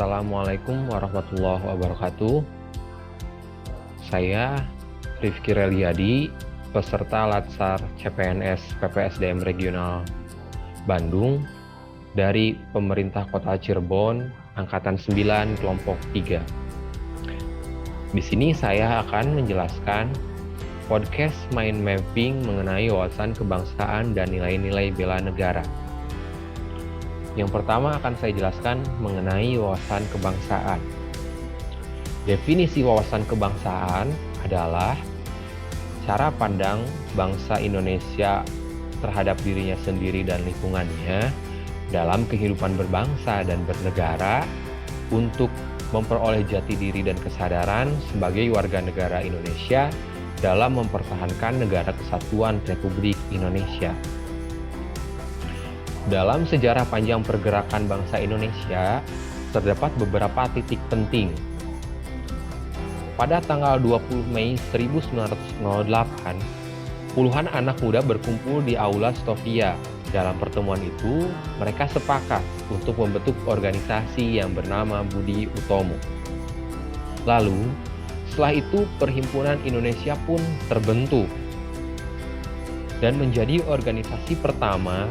Assalamualaikum warahmatullahi wabarakatuh. Saya Rifki Reliadi, peserta Latsar CPNS PPSDM Regional Bandung dari Pemerintah Kota Cirebon, Angkatan 9, Kelompok 3. Di sini saya akan menjelaskan podcast mind mapping mengenai wawasan kebangsaan dan nilai-nilai bela negara. Yang pertama akan saya jelaskan mengenai wawasan kebangsaan. Definisi wawasan kebangsaan adalah cara pandang bangsa Indonesia terhadap dirinya sendiri dan lingkungannya dalam kehidupan berbangsa dan bernegara untuk memperoleh jati diri dan kesadaran sebagai warga negara Indonesia dalam mempertahankan negara kesatuan Republik Indonesia. Dalam sejarah panjang pergerakan bangsa Indonesia, terdapat beberapa titik penting. Pada tanggal 20 Mei 1908, puluhan anak muda berkumpul di Aula Stovia. Dalam pertemuan itu, mereka sepakat untuk membentuk organisasi yang bernama Budi Utomo. Lalu, setelah itu Perhimpunan Indonesia pun terbentuk dan menjadi organisasi pertama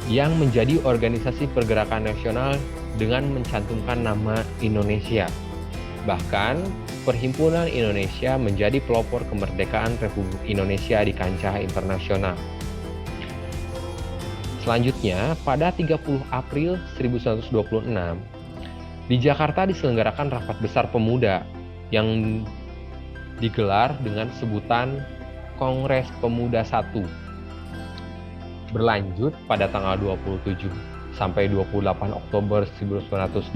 yang menjadi organisasi pergerakan nasional dengan mencantumkan nama Indonesia. Bahkan, Perhimpunan Indonesia menjadi pelopor kemerdekaan Republik Indonesia di kancah internasional. Selanjutnya, pada 30 April 1926, di Jakarta diselenggarakan Rapat Besar Pemuda yang digelar dengan sebutan Kongres Pemuda I. Berlanjut pada tanggal 27 sampai 28 Oktober 1928,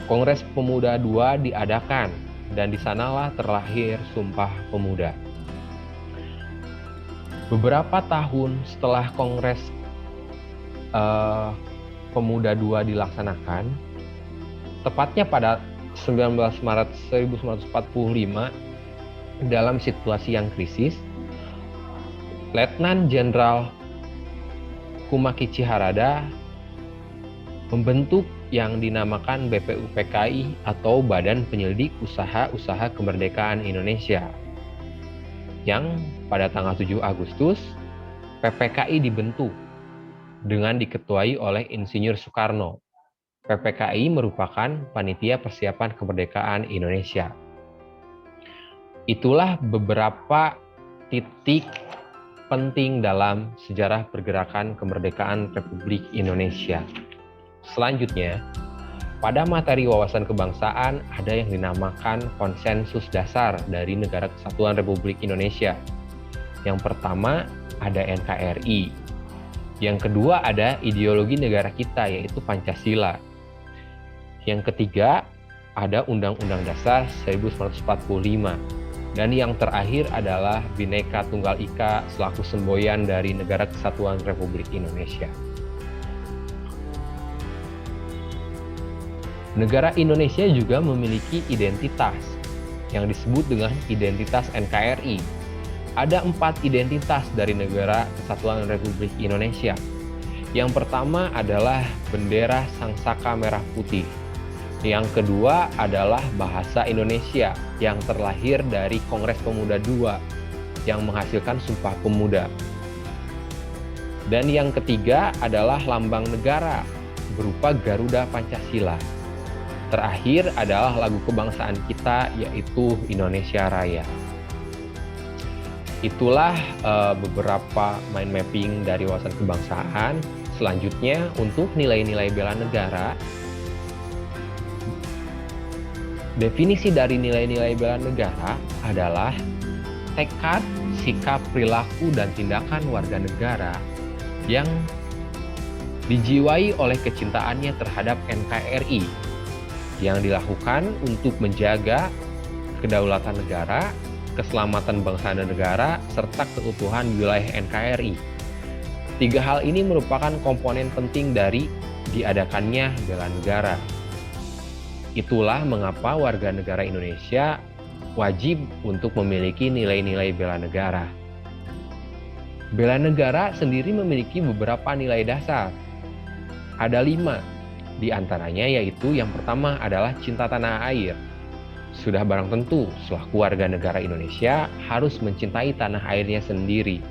Kongres Pemuda II diadakan dan di sanalah terlahir Sumpah Pemuda. Beberapa tahun setelah Kongres Pemuda II dilaksanakan, tepatnya pada 19 Maret 1945, dalam situasi yang krisis, Letnan Jenderal Kumakichi Harada membentuk yang dinamakan BPUPKI atau Badan Penyelidik Usaha-Usaha Kemerdekaan Indonesia. Yang pada tanggal 7 Agustus, PPKI dibentuk dengan diketuai oleh Insinyur Soekarno. PPKI merupakan panitia persiapan kemerdekaan Indonesia. Itulah beberapa titik penting dalam sejarah pergerakan kemerdekaan Republik Indonesia. Selanjutnya, pada materi wawasan kebangsaan ada yang dinamakan konsensus dasar dari Negara Kesatuan Republik Indonesia. Yang pertama ada NKRI. Yang kedua ada ideologi negara kita yaitu Pancasila. Yang ketiga ada Undang-Undang Dasar 1945. Dan yang terakhir adalah Bhinneka Tunggal Ika selaku semboyan dari Negara Kesatuan Republik Indonesia. Negara Indonesia juga memiliki identitas yang disebut dengan identitas NKRI. Ada 4 identitas dari Negara Kesatuan Republik Indonesia. Yang pertama adalah bendera Sangsaka Merah Putih. Yang kedua adalah bahasa Indonesia yang terlahir dari Kongres Pemuda II yang menghasilkan Sumpah Pemuda. Dan yang ketiga adalah lambang negara berupa Garuda Pancasila. Terakhir adalah lagu kebangsaan kita yaitu Indonesia Raya. Itulah beberapa mind mapping dari wawasan kebangsaan. Selanjutnya untuk nilai-nilai bela negara. Definisi dari nilai-nilai bela negara adalah tekad, sikap, perilaku, dan tindakan warga negara yang dijiwai oleh kecintaannya terhadap NKRI yang dilakukan untuk menjaga kedaulatan negara, keselamatan bangsa dan negara, serta keutuhan wilayah NKRI. 3 hal ini merupakan komponen penting dari diadakannya bela negara. Itulah mengapa warga negara Indonesia wajib untuk memiliki nilai-nilai bela negara. Bela negara sendiri memiliki beberapa nilai dasar. Ada 5 di antaranya, yaitu yang pertama adalah cinta tanah air. Sudah barang tentu, selaku warga negara Indonesia harus mencintai tanah airnya sendiri.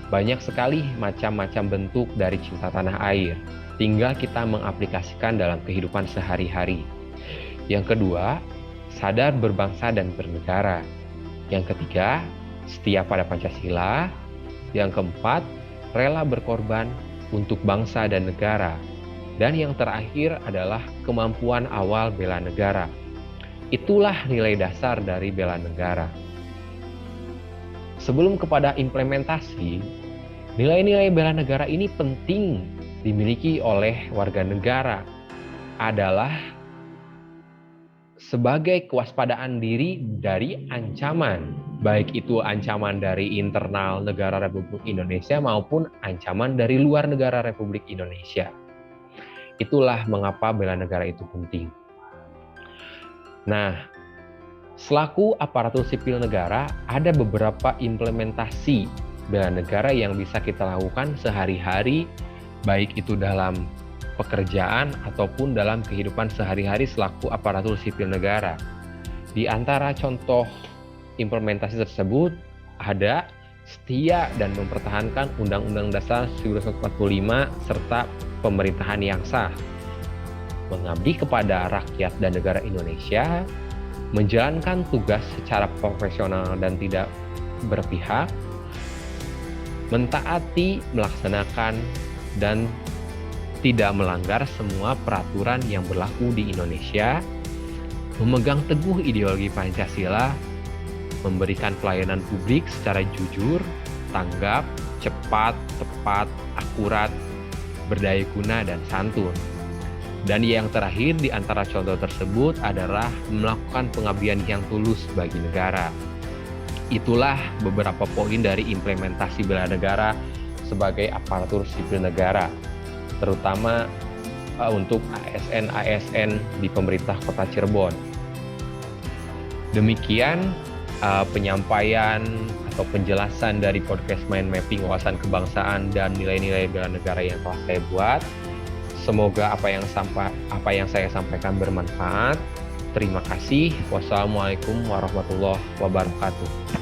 Banyak sekali macam-macam bentuk dari cinta tanah air. Tinggal kita mengaplikasikan dalam kehidupan sehari-hari. Yang kedua, sadar berbangsa dan bernegara. Yang ketiga, setia pada Pancasila. Yang keempat, rela berkorban untuk bangsa dan negara. Dan yang terakhir adalah kemampuan awal bela negara. Itulah nilai dasar dari bela negara. Sebelum kepada implementasi, nilai-nilai bela negara ini penting dimiliki oleh warga negara. Adalah sebagai kewaspadaan diri dari ancaman, baik itu ancaman dari internal negara Republik Indonesia maupun ancaman dari luar negara Republik Indonesia. Itulah mengapa bela negara itu penting. Nah, selaku aparatur sipil negara, ada beberapa implementasi bela negara yang bisa kita lakukan sehari-hari, baik itu dalam pekerjaan ataupun dalam kehidupan sehari-hari selaku aparatur sipil negara. Di antara contoh implementasi tersebut ada setia dan mempertahankan Undang-Undang Dasar 1945 serta pemerintahan yang sah, mengabdi kepada rakyat dan negara Indonesia, menjalankan tugas secara profesional dan tidak berpihak, mentaati, melaksanakan, dan tidak melanggar semua peraturan yang berlaku di Indonesia, memegang teguh ideologi Pancasila, memberikan pelayanan publik secara jujur, tanggap, cepat, tepat, akurat, berdaya guna, dan santun. Dan yang terakhir di antara contoh tersebut adalah melakukan pengabdian yang tulus bagi negara. Itulah beberapa poin dari implementasi bela negara sebagai aparatur sipil negara, terutama untuk ASN-ASN di pemerintah Kota Cirebon. Demikian penyampaian atau penjelasan dari podcast Mind Mapping Wawasan Kebangsaan dan nilai-nilai bela negara yang telah saya buat. Semoga apa yang saya sampaikan bermanfaat. Terima kasih. Wassalamualaikum warahmatullahi wabarakatuh.